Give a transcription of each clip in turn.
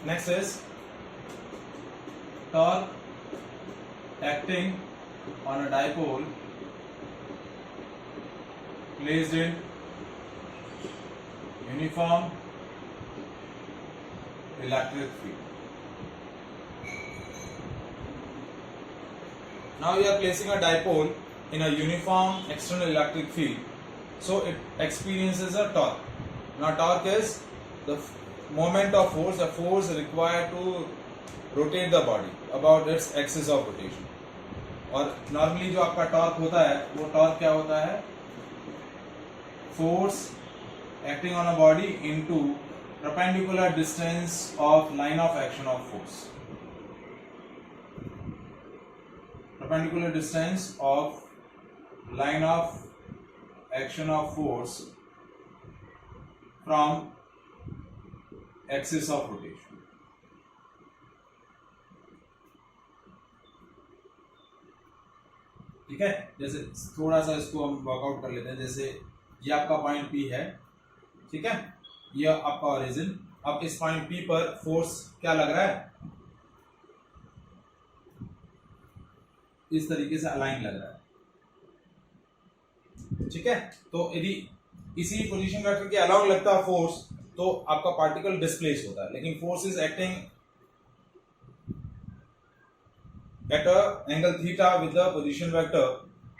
Next is torque acting on a dipole placed in uniform electric field. Now you are placing a dipole in a uniform external electric field, so it experiences a torque. Now torque is the moment of force, the force required to rotate the body about its axis of rotation. और normally जो आपका torque होता है वो torque क्या होता है? Force acting on a body into perpendicular distance of line of action of force. Perpendicular distance of line of action of force from axis of rotation. ठीक है, जैसे थोड़ा सा इसको हम वर्कआउट कर लेते हैं। जैसे ये आपका पॉइंट P है, ठीक है, ये आपका ओरिजिन। अब इस पॉइंट P पर फोर्स क्या लग रहा है? इस तरीके से अलाइन लग रहा है, ठीक है। तो यदि इसी पोजीशन वेक्टर के अलाउंग लगता है फोर्स तो आपका पार्टिकल डिस्प्लेस होता है, लेकिन force is acting at a angle theta with the position vector.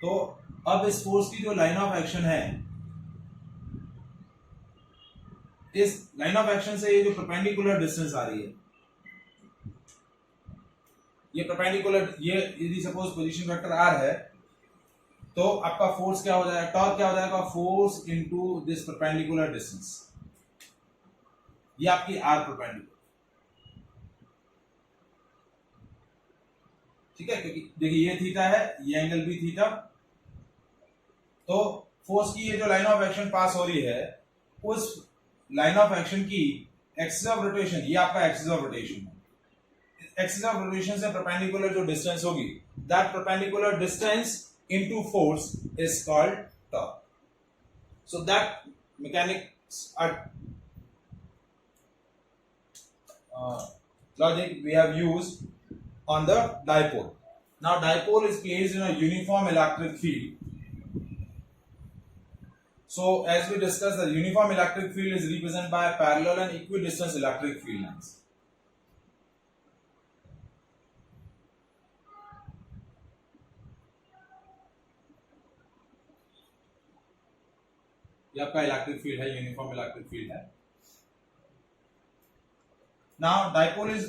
तो अब इस फोर्स की जो लाइन ऑफ एक्शन है, इस लाइन ऑफ एक्शन से ये जो परपेंडिकुलर डिस्टेंस आ रही है, ये परपेंडिकुलर, ये यदि सपोज पोजीशन वेक्टर r है तो आपका फोर्स क्या हो जाएगा? टॉर्क क्या हो जाएगा? Force into this perpendicular distance. ये आपकी r परपेंडिकुलर, ठीक है, क्योंकि देखिए ये थीटा है, ये एंगल भी थीटा। तो फोर्स की ये जो लाइन ऑफ एक्शन पास हो रही है, उस लाइन ऑफ एक्शन की एक्सिस ऑफ रोटेशन, ये आपका एक्सिस ऑफ रोटेशन है। एक्सिस ऑफ रोटेशन से परपेंडिकुलर जो डिस्टेंस होगी, that perpendicular distance into force is called torque. So that mechanics logic we have used on the dipole. Now dipole is placed in a uniform electric field. So as we discussed, the uniform electric field is represented by parallel and equidistant electric field lines. ये आपका electric field है, uniform electric field है। Now dipole is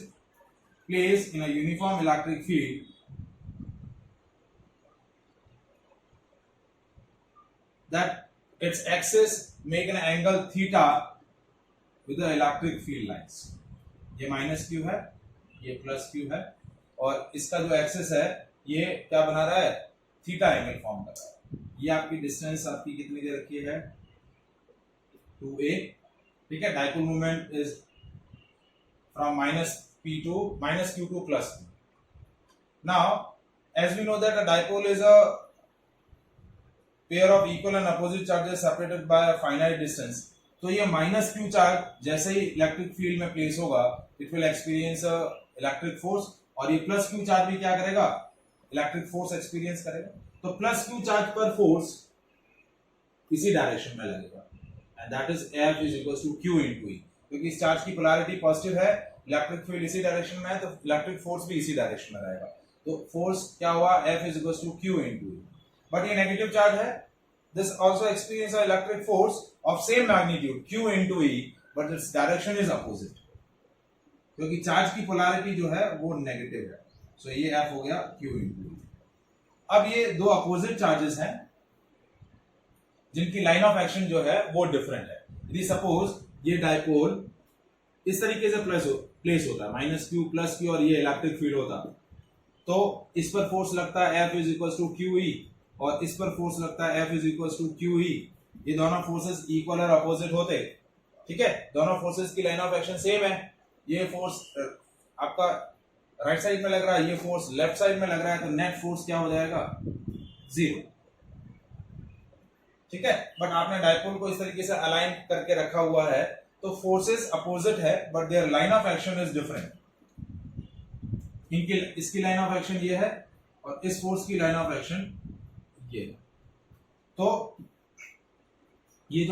placed in a uniform electric field that its axis make an angle theta with the electric field lines. ये minus Q है, ये plus Q है, और इसका जो एक्सिस है ये क्या बना रहा है? थीटा एंगल फॉर्म कर रहा है। ये आपकी डिस्टेंस आपकी कितनी दे रखी है? 2a, ठीक है। Dipole movement is from minus p to minus q to plus q. Now, as we know that a dipole is a pair of equal and opposite charges separated by a finite distance. तो ये minus Q charge जैसे ही electric field में place होगा, it will experience electric force, और ये plus Q charge भी क्या करेगा? इलेक्ट्रिक फोर्स एक्सपीरियंस करेगा। तो प्लस क्यू चार्ज पर फोर्स इसी डायरेक्शन में लगेगा, and that is F is equal to Q into E। क्योंकि इस चार्ज की पोलैरिटी पॉजिटिव है, इलेक्ट्रिक फील्ड इसी डायरेक्शन में है, तो इलेक्ट्रिक फोर्स भी इसी डायरेक्शन में रहेगा। तो फोर्स क्या हुआ? F is equal to Q into E। But ये नेगेटिव चार्ज है, this also experience a electric force of same magnitude Q into E, but it's direction is opposite, क्योंकि चार्ज की पोलैरिटी जो है वो नेगेटिव है। सो ये F हो गया Q इनटू E। अब ये दो अपोजिट चार्जेस हैं जिनकी लाइन ऑफ एक्शन जो है वो डिफरेंट है। यदि सपोज ये डाइपोल इस तरीके से प्लेस होता है, माइनस क्यू प्लस क्यू, और ये इलेक्ट्रिक फील्ड होता, तो इस पर फोर्स लगता है F is equal to Q E, और इस पर फोर्स लगता है F is equal to Q E. ये दोनों फोर्सेस इक्वल और अपोजिट होते, ठीक है, दोनों फोर्सेस की लाइन ऑफ एक्शन सेम है। ये फोर्स आपका राइट साइड में लग रहा है, ये फोर्स लेफ्ट साइड में लग रहा है, तो नेट फोर्स क्या हो जाएगा? 0, ठीक है। बट आपने डाइपोल को इस तरीके से अलाइन करके रखा हुआ है तो फोर्सेस अपोजिट है but their line of action is different. इनकी इसकी लाइन ऑफ एक्शन ये है और इस फोर्स की लाइन ऑफ एक्शन ये है। तो ये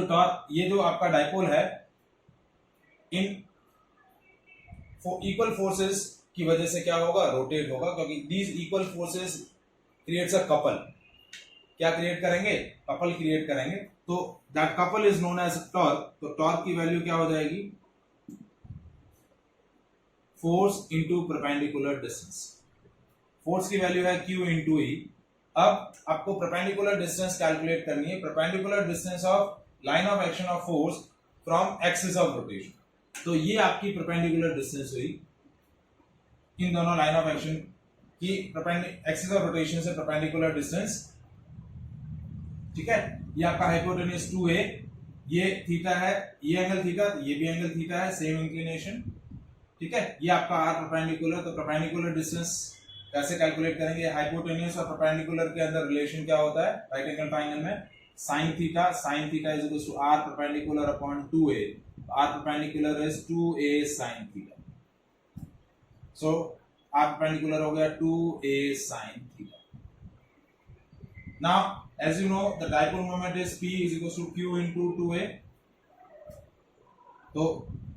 जो आपका डाइपोल है इन इक्वल फोर्सेस की वजह से क्या होगा, रोटेट होगा, क्योंकि these equal forces creates a couple. क्या क्रिएट करेंगे, कपल क्रिएट करेंगे। तो that couple is known as torque. तो टॉर्क की वैल्यू क्या हो जाएगी, force into perpendicular distance. Force की वैल्यू है Q इंटू ई। अब आपको परपेंडिकुलर डिस्टेंस कैलकुलेट करनी है, perpendicular distance of line of action of force from axis of rotation. तो ये आपकी परपेंडिकुलर डिस्टेंस हुई इन दोनों लाइन ऑफ एक्शन की, एक्सिस ऑफ रोटेशन से परपेंडिकुलर डिस्टेंस। ठीक है, ये आपका हाइपोटेन्यूज 2a, ये थीटा है, ये एंगल थीटा, ये भी एंगल थीटा है, सेम इंक्लिनेशन। ठीक है, ये आपका आर परपेंडिकुलर। तो परपेंडिकुलर डिस्टेंस कैसे कैलकुलेट करेंगे, हाइपोटेन्यूज और परपेंडिकुलर के अंदर रिलेशन क्या होता है, राइट एंगल ट्रायंगल में sin theta is equal to r perpendicular upon 2a। r perpendicular is 2a sin theta, so r perpendicular हो गया 2a sin theta। now as you know the dipole moment is p is equal to q into 2a, तो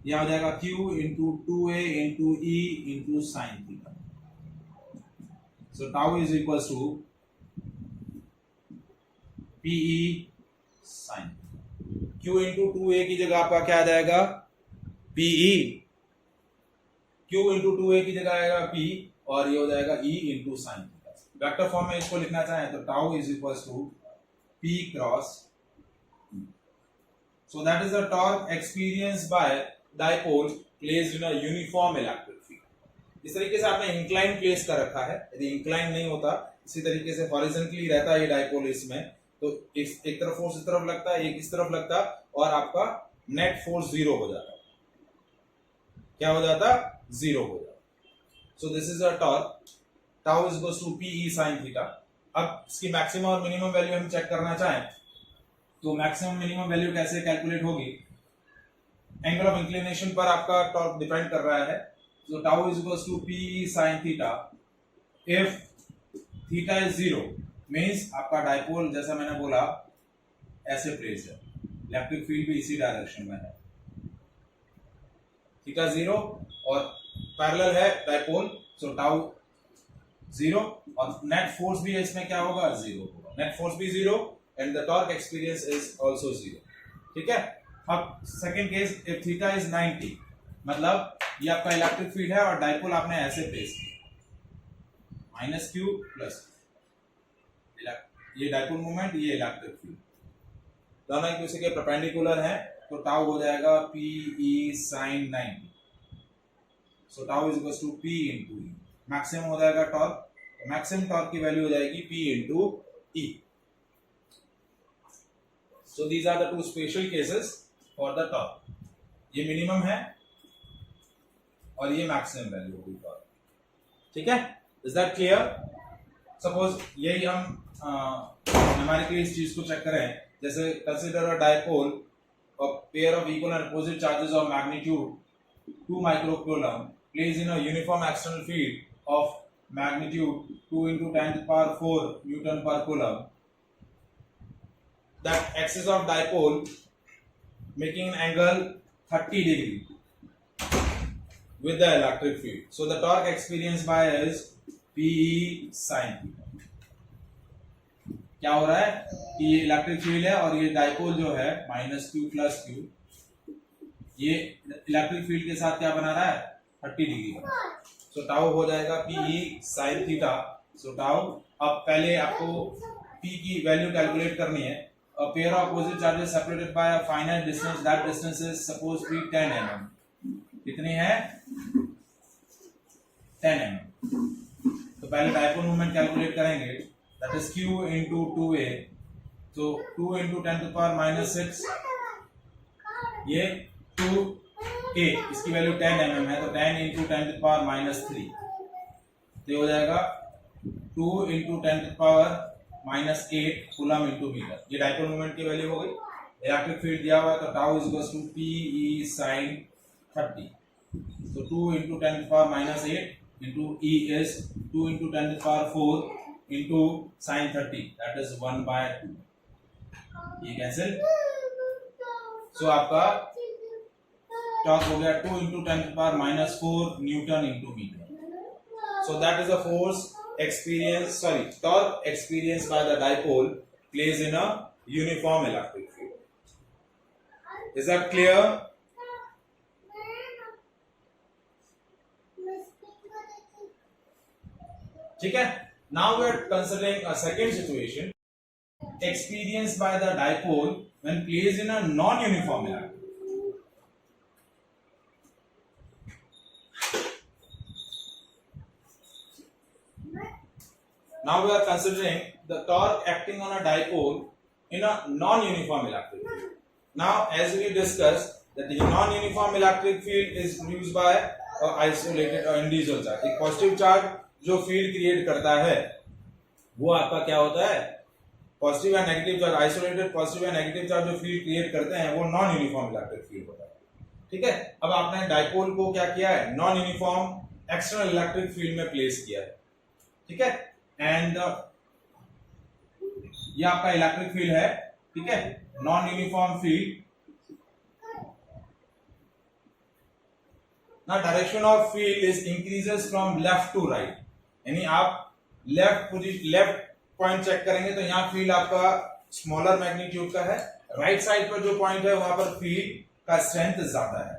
यह हो जाएगा q into 2a into e into sin theta, so tau is equal to pe sin Q into 2a की जगह आपका क्या आ जाएगा, PE। Q into 2a की जगह आएगा P और ये हो जाएगा E into sine theta. Vector form में इसको लिखना चाहें तो tau is equal to P cross E। So that is the torque experience by dipole placed in a uniform electric field. इस तरीके से आपने इंक्लाइन प्लेस कर रखा है। यदि इंक्लाइन नहीं होता, इसी तरीके से हॉरिजॉन्टली रहता है ये डाइपोल, इसमें तो एक तरफ फोर्स इस तरफ लगता है, एक इस तरफ लगता और आपका नेट फोर्स जीरो हो जाता। क्या हो जाता, जीरो हो जाता। So this is a torque, tau is equal to PE sin theta. अब इसकी मैक्सिमम और मिनिमम वैल्यू हम चेक करना चाहें तो मैक्सिमम मिनिमम वैल्यू कैसे कैलकुलेट होगी, एंगल ऑफ इंक्लिनेशन पर आपका टॉर्क डिपेंड कर रहा है। So tau is equal to PE sin theta if theta is zero, means आपका डाइपोल जैसा मैंने बोला ऐसे प्लेस है, इलेक्ट्रिक फील्ड भी इसी डायरेक्शन में है, थीटा जीरो और पैरेलल है डाइपोल, सो टाउ जीरो और नेट फोर्स भी इसमें क्या होगा, जीरो होगा। नेट फोर्स भी zero and the torque experience is also zero. ठीक है, अब second case, if theta is 90, मतलब ये आपका इलेक्ट्रिक फील्ड है और डाइपोल आपने ऐसे प्लेस किया, माइनस क्यू प्लस, ये डाइपोल मोमेंट, ये इलेक्ट्रिक फील्ड, दोनों एक दूसरे के परपेंडिकुलर हैं, तो टाउ हो जाएगा PE sin 90। So tau is equal to P into E। Maximum हो जाएगा टॉर्क, मैक्सिमम टॉर्क की वैल्यू हो जाएगी P into E। So these are the two special cases for the torque. ये मिनिमम है और ये मैक्सिमम वैल्यू होगी टॉर्क। ठीक है, इज दैट क्लियर? सपोज यही हम न्यूमेरिकली इस चीज को चेक करें, जैसे consider a dipole of pair of equal and opposite charges of magnitude 2 microcoulomb placed in a uniform external field of magnitude 2 into 10 to the power 4 Newton per coulomb. That axis of dipole making an angle 30 degree with the electric field. So the torque experienced by is PE sin theta. क्या हो रहा है कि ये electric field है और ये dipole जो है माइनस क्यू प्लस क्यू, ये इलेक्ट्रिक फील्ड के साथ क्या बना रहा है, 30 डिग्री का। सो टाउ हो जाएगा PE sin थीटा। सो टाउ, अब पहले आपको P की वैल्यू कैलकुलेट करनी है। A pair of opposite charges separated by a finite distance, that distance is supposed to be 10 mm. कितनी है, 10 mm। तो पहले डाइपोल मोमेंट कैलकुलेट करेंगे, that is q into 2a, so 2 into 10 to the power minus 6, ये 2a, इसकी value 10 mm है, तो 10 into 10 to the power minus 3, तो हो जाएगा 2 into 10 to the power minus 8 coulomb into metre. ये डाइपोल मोमेंट की वैल्यू हो गई। इलेक्ट्रिक फील्ड दिया हुआ है तो tau is equal to P E sine 30. So 2 into 10 to the power minus 8 into E is 2 into 10 to the power 4 into sin 30. That is 1 by 2. ये cancel. So आपका torque हो गया 2 into 10 to the power minus 4 Newton into meter. So that is the force experience. Torque experienced by the dipole plays in a uniform electric field. Is that clear? ठीक है. Now we are considering a second situation experienced by the dipole when placed in a non-uniform electric. Now we are considering the torque acting on a dipole in a non-uniform electric field. Now, as we discussed, that the non-uniform electric field is produced by a isolated or individual charge. एक positive charge जो field create करता है वो आपका क्या होता है, positive या नेगेटिव चार्ज. आइसोलेटेड पॉजिटिव या नेगेटिव चार्ज जो फील्ड क्रिएट करते हैं वो नॉन यूनिफॉर्म इलेक्ट्रिक फील्ड होता है. ठीक है. अब आपने डाइपोल को क्या किया है, non uniform external electric field में प्लेस किया है. ठीक है. एंड ये आपका इलेक्ट्रिक फील्ड है. ठीक है. Non uniform field. Now direction of field is increases from left to right. यानी आप लेफ्ट पॉइंट चेक करेंगे तो यहाँ फील्ड आपका स्मॉलर मैग्नीट्यूड का है. राइट साइड पर जो पॉइंट है वहां पर फील्ड का स्ट्रेंथ ज्यादा है.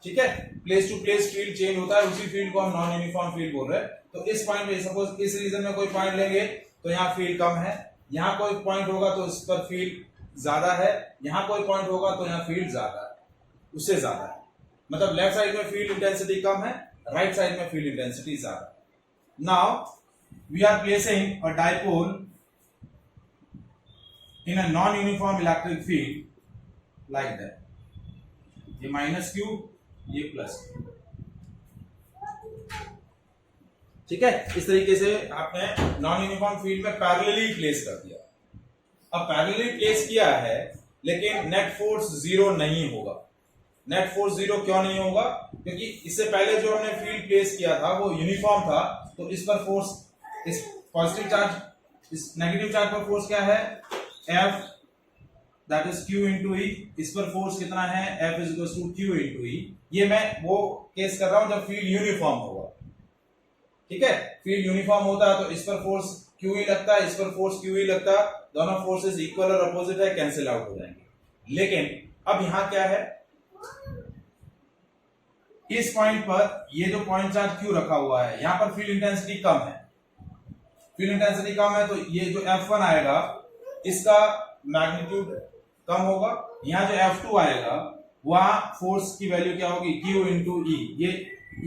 ठीक है. Place to place field change होता है, उसी फील्ड को हम नॉन यूनिफॉर्म फील्ड बोल रहे हैं. तो इस पॉइंट पे सपोज इस रीजन में कोई पॉइंट लेंगे तो यहाँ फील्ड कम है, यहाँ कोई पॉइंट होगा तो इस पर फील्ड ज्यादा है, यहाँ कोई पॉइंट होगा तो यहाँ फील्ड ज्यादा है, उससे ज्यादा है. मतलब लेफ्ट साइड में फील्ड इंटेंसिटी कम है, राइट साइड में फील्ड इंटेंसिटी ज्यादा. Now we are placing a dipole in a non uniform electric field like that. ये माइनस क्यू, ये प्लस क्यू. ठीक है. इस तरीके से आपने नॉन यूनिफॉर्म फील्ड में पैरेलली प्लेस कर दिया. अब पैरेलली प्लेस किया है लेकिन नेट फोर्स जीरो नहीं होगा. नेट फोर्स जीरो क्यों नहीं होगा, क्योंकि इससे पहले जो हमने फील्ड प्लेस किया था वो यूनिफॉर्म था. तो इस पर फोर्स, इस पॉजिटिव चार्ज, इस नेगेटिव चार्ज पर फोर्स क्या है, F that is Q into e. इस पर फोर्स कितना है, F is equal to Q into e. ये मैं वो केस कर रहा हूं जब फील्ड यूनिफॉर्म होगा. ठीक है. फील्ड यूनिफॉर्म होता है तो इस पर फोर्स Q ही लगता है, इस पर फोर्स Q ही लगता है. दोनों फोर्सेस इक्वल और अपोजिट है, कैंसिल आउट हो जाएंगे. लेकिन अब यहां क्या है, इस पॉइंट पर ये जो पॉइंट चार्ज Q रखा हुआ है यहां पर फील्ड इंटेंसिटी कम है. फील्ड इंटेंसिटी कम है तो ये जो F1 आएगा इसका मैग्नीट्यूड कम होगा. यहां जो F2 आएगा वहां फोर्स की वैल्यू क्या होगी, Q इंटू ई. ये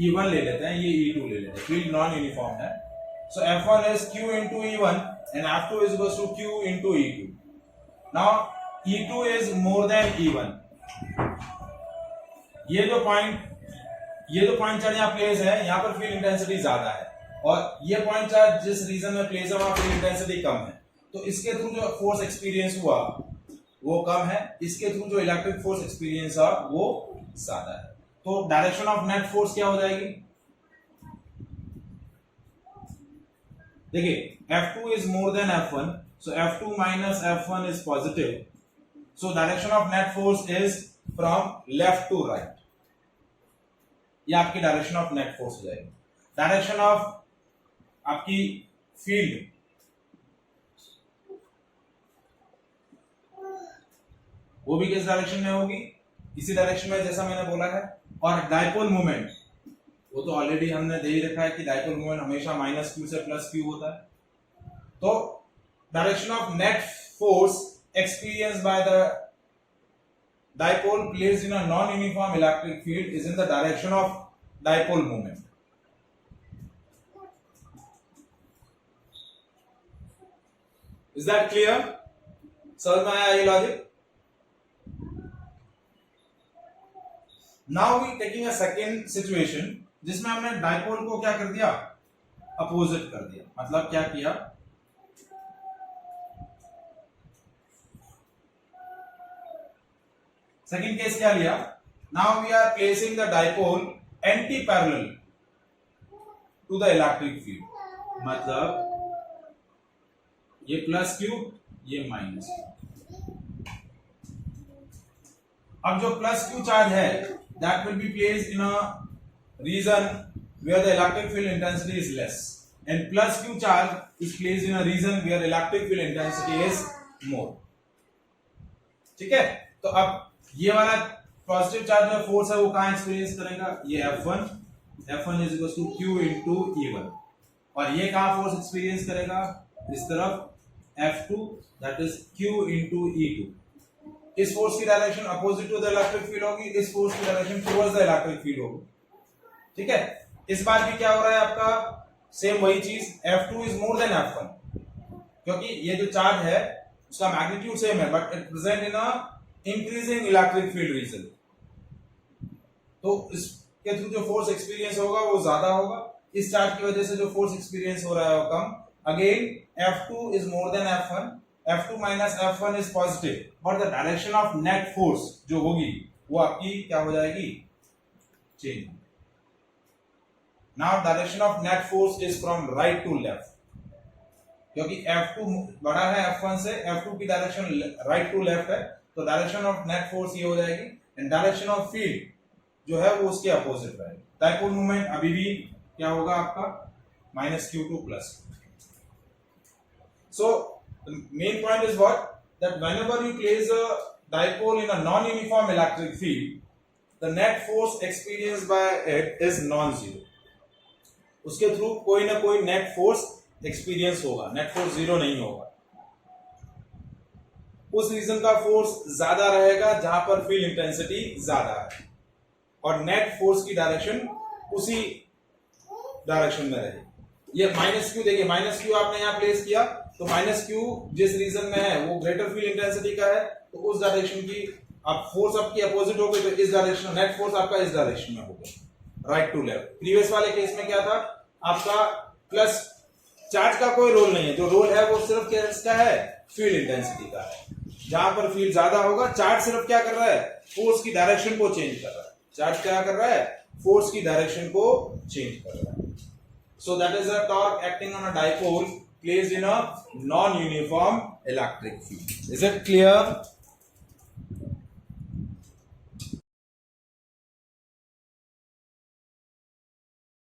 E1 ले लेते हैं, ये E2 ले लेते हैं. फील्ड नॉन यूनिफॉर्म है. So F1 is Q into E1 and F2 is equal to Q into E2. Now E2 is more than E1. ये जो पॉइंट चार्ज यहाँ प्लेस है यहाँ पर फील्ड इंटेंसिटी ज्यादा है, और ये पॉइंट चार्ज जिस रीजन में प्लेस है वहां फील्ड इंटेंसिटी कम है. तो इसके थ्रू जो फोर्स एक्सपीरियंस हुआ वो कम है, इसके थ्रू जो इलेक्ट्रिक फोर्स एक्सपीरियंस हुआ वो ज्यादा है. तो डायरेक्शन ऑफ नेट फोर्स क्या हो जाएगी, देखिए F2 is more than F1, so F2 minus F1 is positive. So direction of net force is from left to right. ये आपकी डायरेक्शन ऑफ नेट फोर्स हो जाएगी. डायरेक्शन ऑफ आपकी field, वो भी किस डायरेक्शन में होगी, इसी डायरेक्शन में जैसा मैंने बोला है. और डाइपोल मोमेंट वो तो ऑलरेडी हमने दे ही रखा है कि डाइपोल मोमेंट हमेशा माइनस क्यू से प्लस क्यू होता है. तो direction of net force experienced by the dipole placed in a non-uniform electric field is in the direction of dipole moment. Is that clear? समझ में आया ये logic? Now we taking a second situation जिसमें हमने dipole को क्या कर दिया, अपोजिट कर दिया. मतलब क्या किया, सेकंड केस क्या लिया, now we are placing the dipole anti parallel to the electric field, मतलब ये प्लस क्यू ये माइनस क्यू। अब जो प्लस क्यू चार्ज है that will be placed in a region where the electric field intensity is less and plus Q charge is placed in a region where electric field intensity is more. ठीक है, तो अब ये वाला positive charge जो force है वो कहां एक्सपीरियंस करेगा, ये F1 is equal to Q into E1, और ये कहां फोर्स एक्सपीरियंस करेगा, इस तरफ F2 that is Q into E2। इस फोर्स की direction opposite to the electric field होगी, इस फोर्स की direction towards the electric field होगी। ठीक है, इस बार भी क्या हो रहा है आपका, सेम वही चीज, F2 is more than F1, क्योंकि ये जो चार्ज है उसका मैग्नीट्यूड सेम है but it present in a increasing electric field region, तो इसके थ्रू जो फोर्स एक्सपीरियंस होगा वो ज्यादा होगा, इस चार्ज की वजह से जो फोर्स एक्सपीरियंस हो रहा है वो कम। Again F2 is more than F1, F2 minus F1 is positive, but the direction of net force जो होगी वो आपकी क्या हो जाएगी, change. Now direction of net force is from right to left, क्योंकि F2 बड़ा है F1 से, F2 की डायरेक्शन राइट टू लेफ्ट है, तो डायरेक्शन ऑफ नेट फोर्स ये हो जाएगी, एंड डायरेक्शन ऑफ फील्ड जो है वो उसके अपोजिट रहेगी। डाइपोल मोमेंट अभी भी क्या होगा आपका, minus Q2 plus. So the main point is what, that whenever you place a dipole in a non-uniform electric field, the net force experienced by it is non-zero. उसके through कोई ना कोई net force experience होगा, net force zero नहीं होगा। उस reason का force ज्यादा रहेगा जहां पर फील्ड इंटेंसिटी ज्यादा है, और नेट फोर्स की डायरेक्शन उसी डायरेक्शन में रहेगी। ये माइनस क्यू देखिए, माइनस क्यू आपने यहां प्लेस किया तो माइनस क्यू जिस रीजन में है वो ग्रेटर फील्ड इंटेंसिटी का है, तो उस डायरेक्शन की अब फोर्स आपकी अपोजिट हो गई, तो इस डायरेक्शन नेट फोर्स आपका इस डायरेक्शन में हो गया, राइट टू लेफ्ट। प्रीवियस वाले केस में क्या था आपका, प्लस चार्ज का कोई रोल नहीं है, जो रोल है वो सिर्फ किसका है, फील्ड इंटेंसिटी का है। जहां पर फील्ड ज्यादा होगा चार्ज सिर्फ क्या कर रहा है, फोर्स की डायरेक्शन को चेंज कर रहा है। चार्ज क्या कर रहा है, फोर्स की डायरेक्शन को चेंज कर रहा है। So that is a torque acting on a dipole placed in a non-uniform electric field. Is it clear?